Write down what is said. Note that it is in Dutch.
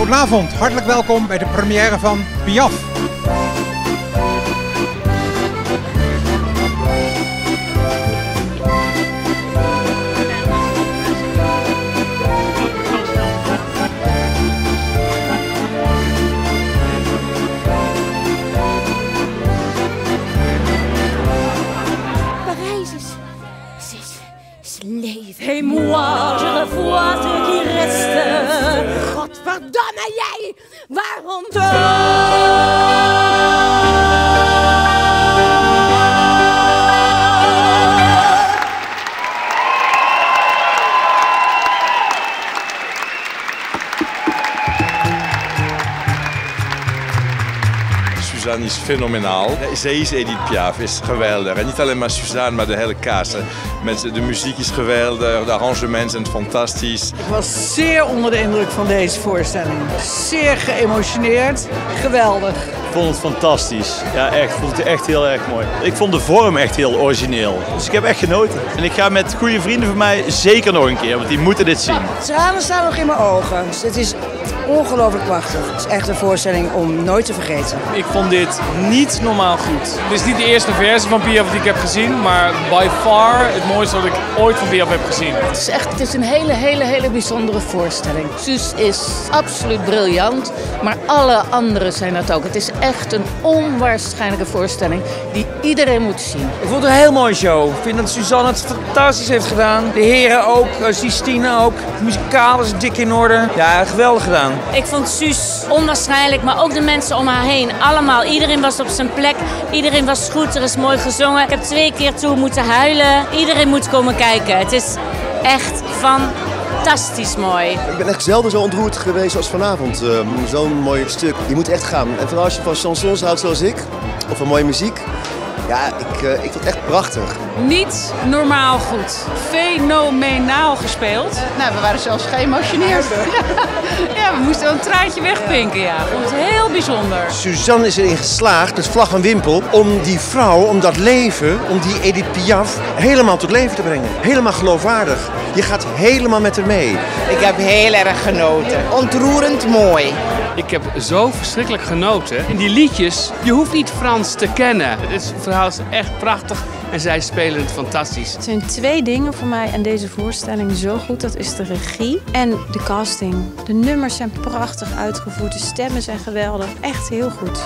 Goedenavond, hartelijk welkom bij de première van Piaf. Et moi, je revois ce qui reste. Godverdomme jij, waarom Suzanne is fenomenaal. Zij is Edith Piaf, is geweldig. En niet alleen maar Suzanne, maar de hele cast. De muziek is geweldig, de arrangementen zijn fantastisch. Ik was zeer onder de indruk van deze voorstelling. Zeer geëmotioneerd, geweldig. Ik vond het fantastisch. Ja, echt. Ik vond het echt heel erg mooi. Ik vond de vorm echt heel origineel. Dus ik heb echt genoten. En ik ga met goede vrienden van mij zeker nog een keer, want die moeten dit zien. Tranen staan nog in mijn ogen. Dus het is ongelooflijk prachtig. Het is echt een voorstelling om nooit te vergeten. Ik vond dit niet normaal goed. Dit is niet de eerste versie van Piaf die ik heb gezien, maar by far het mooiste wat ik ooit van Piaf heb gezien. Het is een hele bijzondere voorstelling. Suus is absoluut briljant, maar alle anderen zijn dat ook. Het is echt een onwaarschijnlijke voorstelling die iedereen moet zien. Ik vond het een heel mooie show. Ik vind dat Suzanne het fantastisch heeft gedaan. De heren ook, Sistine ook. Muzikaal is dik in orde. Ja, geweldig gedaan. Ik vond Suus onwaarschijnlijk, maar ook de mensen om haar heen. Allemaal. Iedereen was op zijn plek. Iedereen was goed. Er is mooi gezongen. Ik heb 2 keer toe moeten huilen. Iedereen moet komen kijken. Het is echt fantastisch mooi. Ik ben echt zelden zo ontroerd geweest als vanavond. Zo'n mooi stuk. Je moet echt gaan. En vooral als je van chansons houdt zoals ik, of van mooie muziek. Ja, ik vond het echt prachtig. Niet normaal goed. Fenomenaal gespeeld. Nou, we waren zelfs geëmotioneerd. Ja, we moesten wel een traantje wegpinken, ja. Ik vond het heel bijzonder. Suzanne is erin geslaagd, met vlag en wimpel, om die vrouw, om dat leven, om die Edith Piaf helemaal tot leven te brengen. Helemaal geloofwaardig. Je gaat helemaal met haar mee. Ik heb heel erg genoten. Ontroerend mooi. Ik heb zo verschrikkelijk genoten. In die liedjes, je hoeft niet Frans te kennen. Het verhaal is echt prachtig en zij spelen het fantastisch. Er zijn 2 dingen voor mij aan deze voorstelling zo goed. Dat is de regie en de casting. De nummers zijn prachtig uitgevoerd, de stemmen zijn geweldig. Echt heel goed.